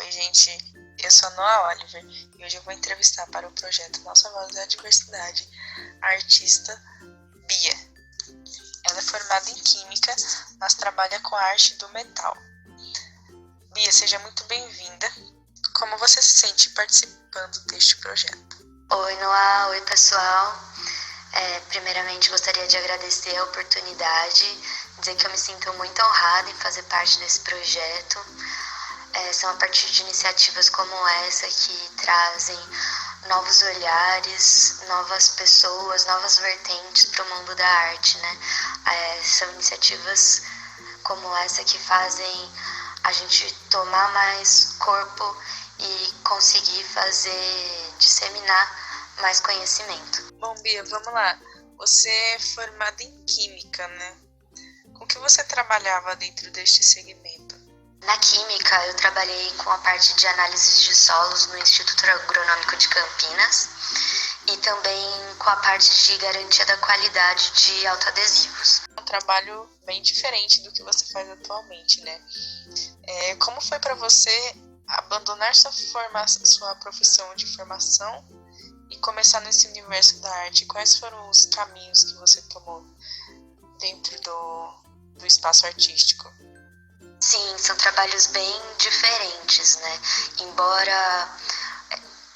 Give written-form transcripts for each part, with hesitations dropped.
Oi, gente, eu sou a Noa Oliver e hoje eu vou entrevistar para o projeto Nossa Voz da Diversidade a artista Bia. Ela é formada em Química, mas trabalha com a arte do metal. Bia, seja muito bem-vinda. Como você se sente participando deste projeto? Oi, Noa. Oi, pessoal. Primeiramente, gostaria de agradecer a oportunidade, dizer que eu me sinto muito honrada em fazer parte desse projeto. São a partir de iniciativas como essa que trazem novos olhares, novas pessoas, novas vertentes para o mundo da arte, né? São iniciativas como essa que fazem a gente tomar mais corpo e conseguir disseminar mais conhecimento. Bom, Bia, vamos lá. Você é formada em Química, né? Com que você trabalhava dentro deste segmento? Na Química, eu trabalhei com a parte de análises de solos no Instituto Agronômico de Campinas e também com a parte de garantia da qualidade de autoadesivos. Um trabalho bem diferente do que você faz atualmente, né? Como foi para você abandonar sua profissão de formação e começar nesse universo da arte? Quais foram os caminhos que você tomou dentro do espaço artístico? Sim, são trabalhos bem diferentes, né? Embora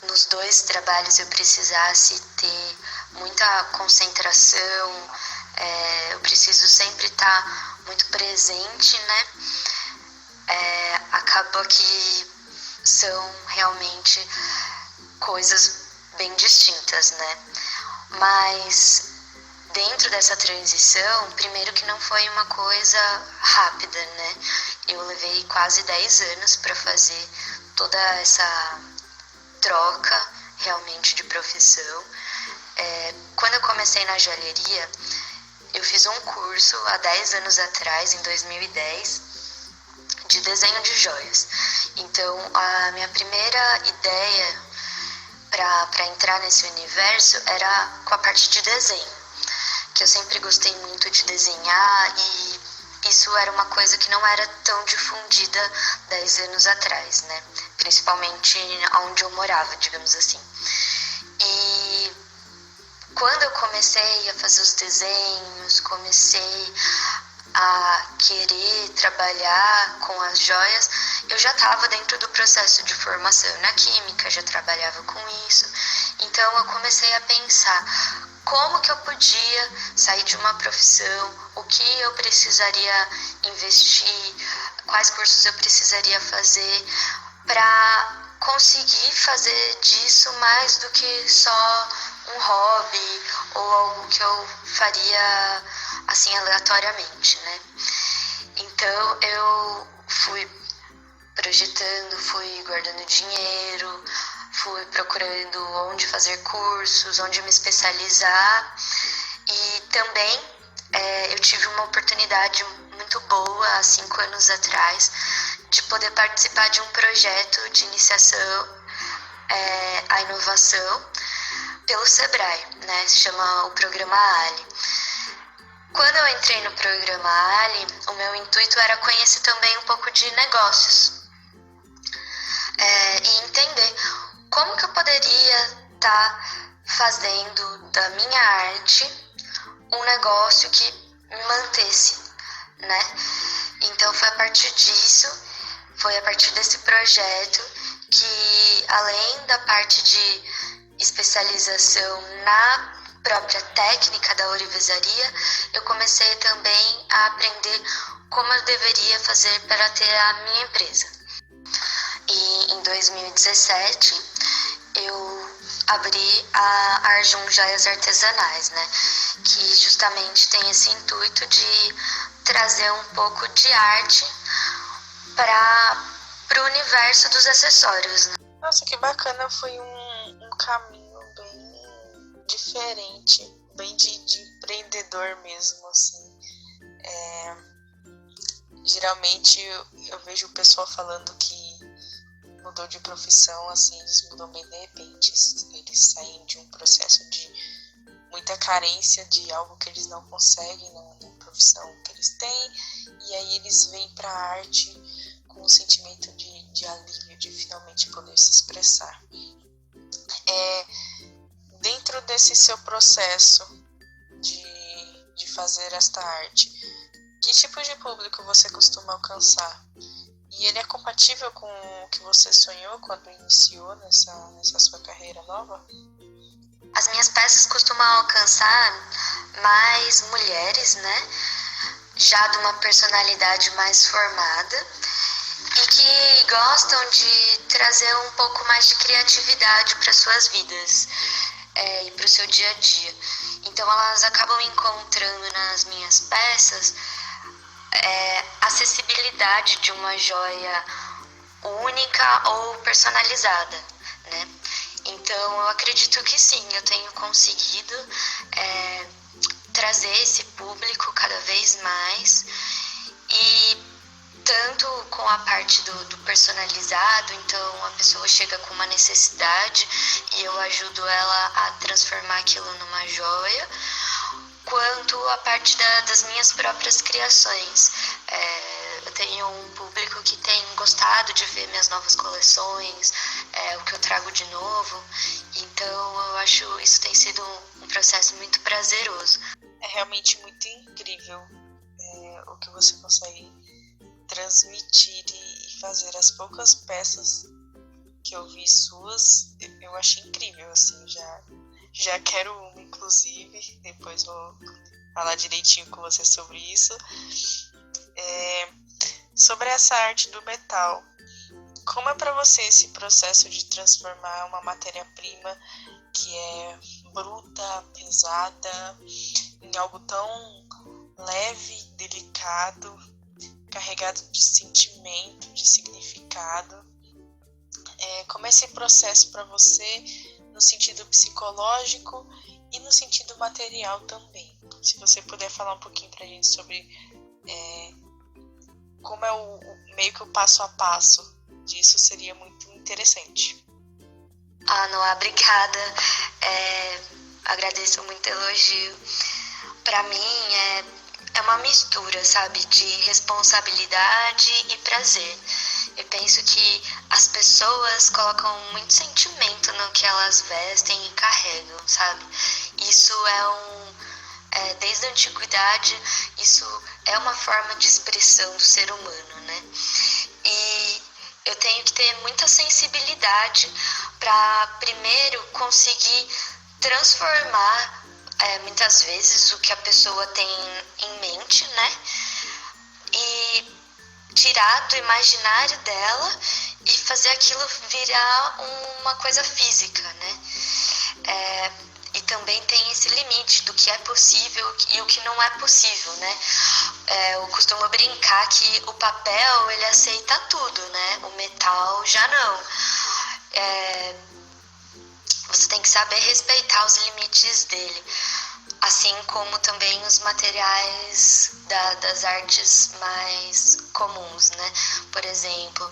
nos dois trabalhos eu precisasse ter muita concentração, eu preciso sempre estar muito presente, né? Acaba que são realmente coisas bem distintas, né? Mas dentro dessa transição, primeiro que não foi uma coisa rápida, né? Eu levei quase 10 anos para fazer toda essa troca realmente de profissão. Quando eu comecei na joalheria, eu fiz um curso há 10 anos atrás, em 2010, de desenho de joias. Então, a minha primeira ideia para entrar nesse universo era com a parte de desenho, que eu sempre gostei muito de desenhar e isso era uma coisa que não era tão difundida 10 anos atrás, né? Principalmente onde eu morava, digamos assim. E quando eu comecei a fazer os desenhos, comecei a querer trabalhar com as joias, eu já estava dentro do processo de formação na Química, já trabalhava com isso. Então eu comecei a pensar como que eu podia sair de uma profissão, o que eu precisaria investir, quais cursos eu precisaria fazer para conseguir fazer disso mais do que só um hobby ou algo que eu faria assim aleatoriamente, né? Então eu fui projetando, fui guardando dinheiro, fui procurando onde fazer cursos, onde me especializar e também eu tive uma oportunidade muito boa há 5 anos atrás de poder participar de um projeto de iniciação à inovação pelo Sebrae, né? Se chama o Programa Ali. Quando eu entrei no Programa Ali, o meu intuito era conhecer também um pouco de negócios e entender como que eu poderia estar fazendo da minha arte um negócio que me mantesse, né? Então foi a partir desse projeto que, além da parte de especialização na própria técnica da ourivesaria, eu comecei também a aprender como eu deveria fazer para ter a minha empresa. E em 2017 eu abri a Arjun Joias Artesanais, né? Que justamente tem esse intuito de trazer um pouco de arte para o universo dos acessórios, né? Nossa, que bacana, foi um caminho bem diferente, bem de empreendedor mesmo, assim. Geralmente eu vejo o pessoal falando que mudou de profissão, assim, eles mudam bem de repente, eles saem de um processo de muita carência de algo que eles não conseguem na profissão que eles têm, e aí eles vêm para a arte com o sentimento de de alívio, de finalmente poder se expressar. Dentro desse seu processo de fazer esta arte, que tipo de público você costuma alcançar? E ele é compatível com o que você sonhou quando iniciou nessa sua carreira nova? As minhas peças costumam alcançar mais mulheres, né? Já de uma personalidade mais formada e que gostam de trazer um pouco mais de criatividade para suas vidas e para o seu dia a dia. Então elas acabam encontrando nas minhas peças acessibilidade de uma joia única ou personalizada, né? Então eu acredito que sim, eu tenho conseguido trazer esse público cada vez mais, e tanto com a parte do personalizado, então a pessoa chega com uma necessidade e eu ajudo ela a transformar aquilo numa joia, quanto a parte das minhas próprias criações. Eu tenho um público que tem gostado de ver minhas novas coleções, o que eu trago de novo, então eu acho isso tem sido um processo muito prazeroso. É realmente muito incrível o que você consegue transmitir e fazer. As poucas peças que eu vi suas, eu achei incrível, assim, já quero uma, inclusive, depois vou falar direitinho com você sobre isso. Sobre essa arte do metal, como é para você esse processo de transformar uma matéria-prima que é bruta, pesada, em algo tão leve, delicado, carregado de sentimento, de significado? Como é esse processo para você no sentido psicológico e no sentido material também? Se você puder falar um pouquinho pra gente sobre como é meio que o passo a passo disso, seria muito interessante. Noa, obrigada. Agradeço muito o elogio. Para mim é uma mistura, sabe, de responsabilidade e prazer. Eu penso que as pessoas colocam muito sentimento no que elas vestem e carregam, sabe? Isso desde a antiguidade, isso é uma forma de expressão do ser humano, né? E eu tenho que ter muita sensibilidade para primeiro conseguir transformar muitas vezes o que a pessoa tem em mente, né? E tirar do imaginário dela e fazer aquilo virar uma coisa física, né? E também tem esse limite do que é possível e o que não é possível, né? Eu costumo brincar que o papel, ele aceita tudo, né? O metal já não. Você tem que saber respeitar os limites dele, assim como também os materiais das artes mais comuns, né? Por exemplo,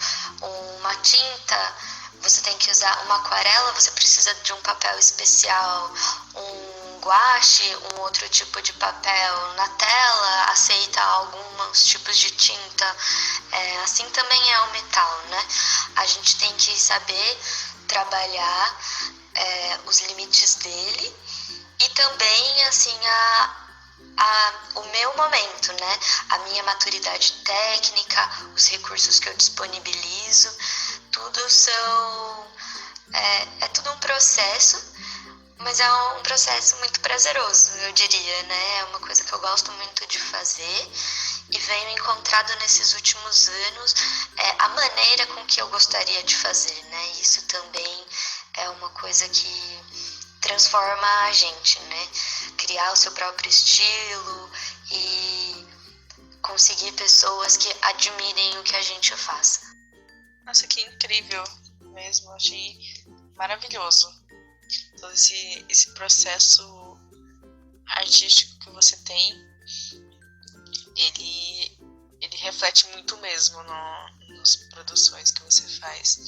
uma tinta, você tem que usar uma aquarela, você precisa de um papel especial, um guache, um outro tipo de papel. Na tela, aceita alguns tipos de tinta. Assim também é o metal, né? A gente tem que saber trabalhar os limites dele e também, assim, o meu momento, né? A minha maturidade técnica, os recursos que eu disponibilizo, tudo é tudo um processo, mas é um processo muito prazeroso, eu diria, né? É uma coisa que eu gosto muito de fazer e venho encontrado nesses últimos anos a maneira com que eu gostaria de fazer, né? Isso também é uma coisa que transforma a gente, né? Criar o seu próprio estilo e conseguir pessoas que admirem o que a gente faz. Nossa, que incrível mesmo, achei maravilhoso todo esse processo artístico que você tem. Ele reflete muito mesmo nas produções que você faz.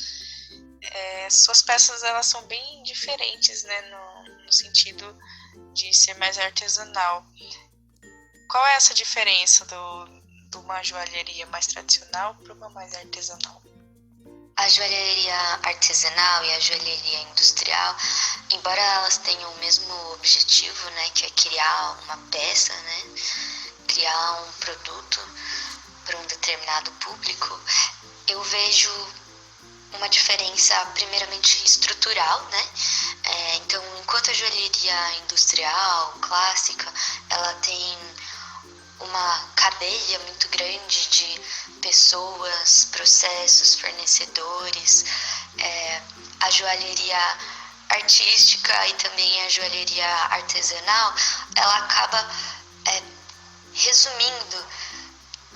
Suas peças, elas são bem diferentes, né, no sentido de ser mais artesanal. Qual é essa diferença de uma joalheria mais tradicional para uma mais artesanal? A joalheria artesanal e a joalheria industrial, embora elas tenham o mesmo objetivo, né, que é criar uma peça, né, criar um produto para um determinado público, eu vejo uma diferença primeiramente estrutural, né? Então, enquanto a joalheria industrial, clássica, ela tem uma cadeia muito grande de pessoas, processos, fornecedores, a joalheria artística e também a joalheria artesanal, ela acaba resumindo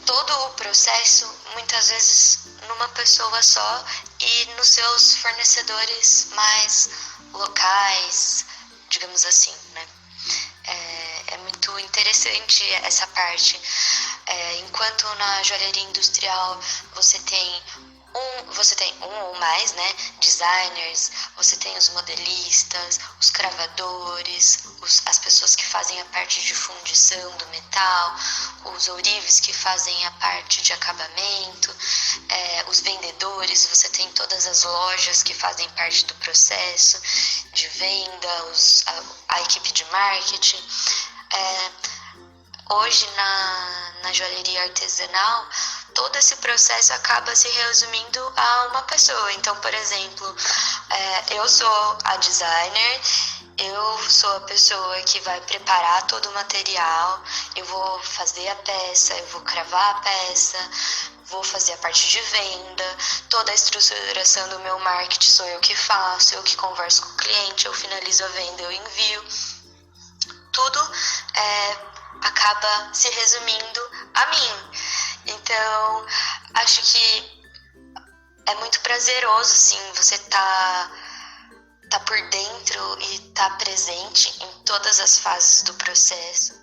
todo o processo, muitas vezes numa pessoa só e nos seus fornecedores mais locais, digamos assim, né? É muito interessante essa parte. Enquanto na joalheria industrial você tem um ou mais, né, designers, você tem os modelistas, os cravadores, as pessoas que fazem a parte de fundição do metal, os ourives que fazem a parte de acabamento, os vendedores, você tem todas as lojas que fazem parte do processo de venda, a equipe de marketing. Hoje na joalheria artesanal, todo esse processo acaba se resumindo a uma pessoa. Então, por exemplo, eu sou a designer, eu sou a pessoa que vai preparar todo o material, eu vou fazer a peça, eu vou cravar a peça, vou fazer a parte de venda, toda a estruturação do meu marketing sou eu que faço, eu que converso com o cliente, eu finalizo a venda, eu envio. Tudo acaba se resumindo a mim. Então, acho que é muito prazeroso, sim, você tá por dentro e tá presente em todas as fases do processo.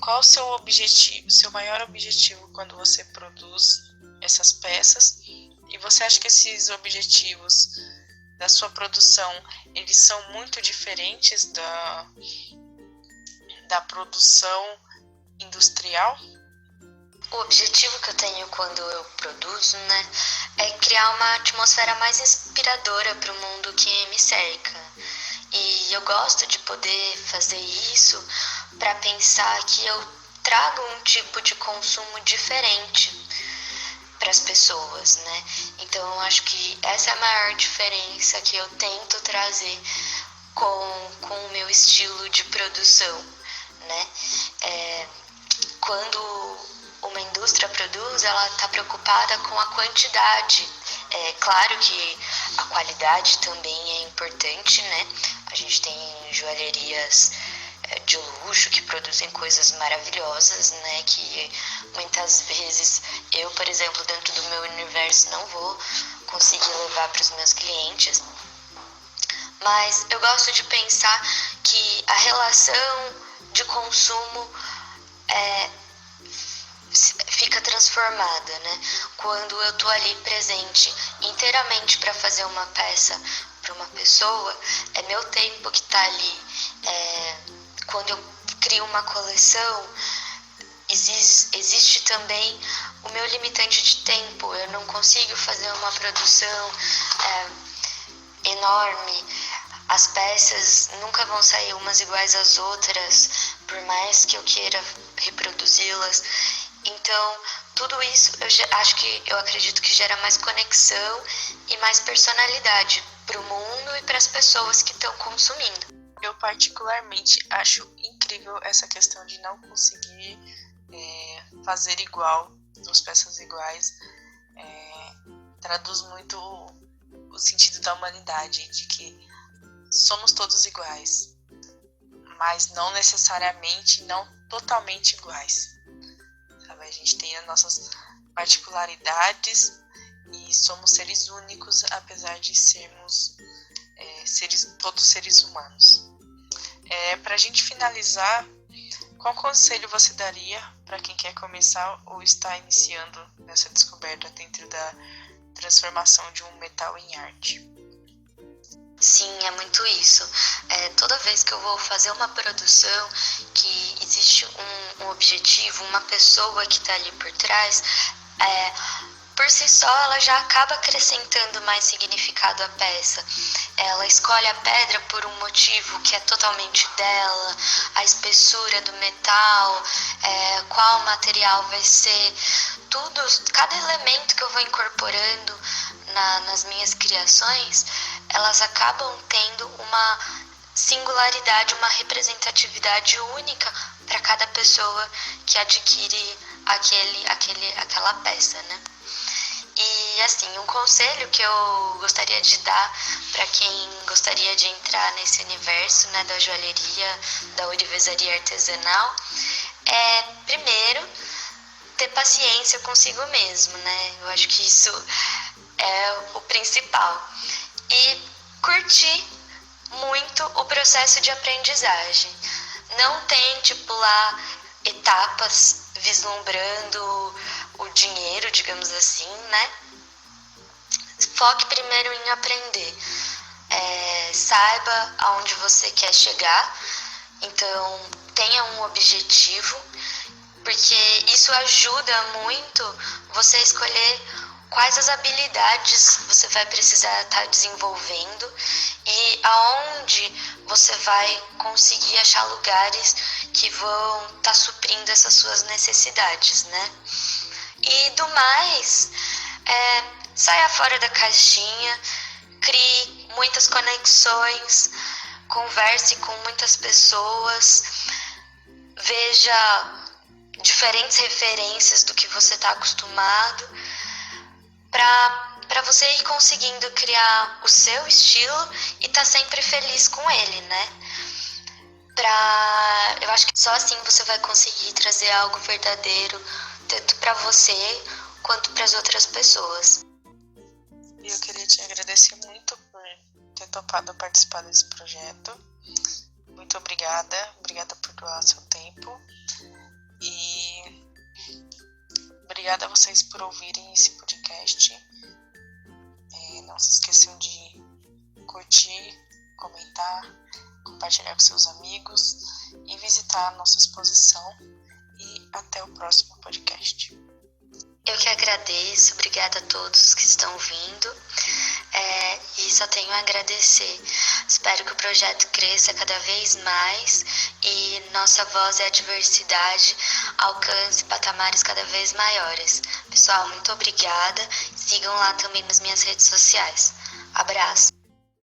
Qual o seu objetivo, seu maior objetivo quando você produz essas peças? E você acha que esses objetivos da sua produção, eles são muito diferentes da produção industrial? O objetivo que eu tenho quando eu produzo, né, é criar uma atmosfera mais inspiradora para o mundo que me cerca. E eu gosto de poder fazer isso para pensar que eu trago um tipo de consumo diferente para as pessoas, né? Então eu acho que essa é a maior diferença que eu tento trazer com o meu estilo de produção, né? Quando uma indústria produz, ela está preocupada com a quantidade. É claro que a qualidade também é importante, né? A gente tem joalherias de luxo que produzem coisas maravilhosas, né? Que muitas vezes eu, por exemplo, dentro do meu universo não vou conseguir levar para os meus clientes. Mas eu gosto de pensar que a relação de consumo fica transformada, né? Quando eu tô ali presente inteiramente para fazer uma peça para uma pessoa, é meu tempo que tá ali. Quando eu crio uma coleção, existe também o meu limitante de tempo. Eu não consigo fazer uma produção enorme. As peças nunca vão sair umas iguais às outras, por mais que eu queira reproduzi-las. Então, tudo isso eu acredito que gera mais conexão e mais personalidade para o mundo e para as pessoas que estão consumindo. Eu particularmente acho incrível essa questão de não conseguir fazer igual, duas peças iguais. Traduz muito o sentido da humanidade, de que somos todos iguais, mas não necessariamente, não totalmente iguais. Sabe? A gente tem as nossas particularidades e somos seres únicos, apesar de sermos todos seres humanos. Para a gente finalizar, qual conselho você daria para quem quer começar ou está iniciando nessa descoberta dentro da transformação de um metal em arte? Sim, é muito isso. Toda vez que eu vou fazer uma produção que existe um objetivo, uma pessoa que está ali por trás, por si só, ela já acaba acrescentando mais significado à peça. Ela escolhe a pedra por um motivo que é totalmente dela, a espessura do metal, qual material vai ser, tudo, cada elemento que eu vou incorporando nas minhas criações, elas acabam tendo uma singularidade, uma representatividade única para cada pessoa que adquire aquela peça, né? E assim, um conselho que eu gostaria de dar para quem gostaria de entrar nesse universo, né, da joalheria, da ourivesaria artesanal, é, primeiro, ter paciência consigo mesmo, né? Eu acho que isso é o principal. E curtir muito o processo de aprendizagem. Não tente pular etapas vislumbrando o dinheiro, digamos assim, né? Foque primeiro em aprender. Saiba aonde você quer chegar. Então, tenha um objetivo, porque isso ajuda muito você a escolher quais as habilidades você vai precisar estar desenvolvendo e aonde você vai conseguir achar lugares que vão estar suprindo essas suas necessidades, né? E do mais, saia fora da caixinha, crie muitas conexões, converse com muitas pessoas, veja diferentes referências do que você está acostumado, para você ir conseguindo criar o seu estilo e estar sempre feliz com ele, né? Eu acho que só assim você vai conseguir trazer algo verdadeiro, tanto para você quanto para as outras pessoas. E eu queria te agradecer muito por ter topado participar desse projeto. Muito obrigada por doar seu tempo. E obrigada a vocês por ouvirem esse podcast. Não se esqueçam de curtir, comentar, compartilhar com seus amigos e visitar a nossa exposição. E até o próximo podcast. Eu que agradeço, obrigada a todos que estão vindo. E só tenho a agradecer. Espero que o projeto cresça cada vez mais e nossa voz e a diversidade alcance patamares cada vez maiores. Pessoal, muito obrigada. Sigam lá também nas minhas redes sociais. Abraço.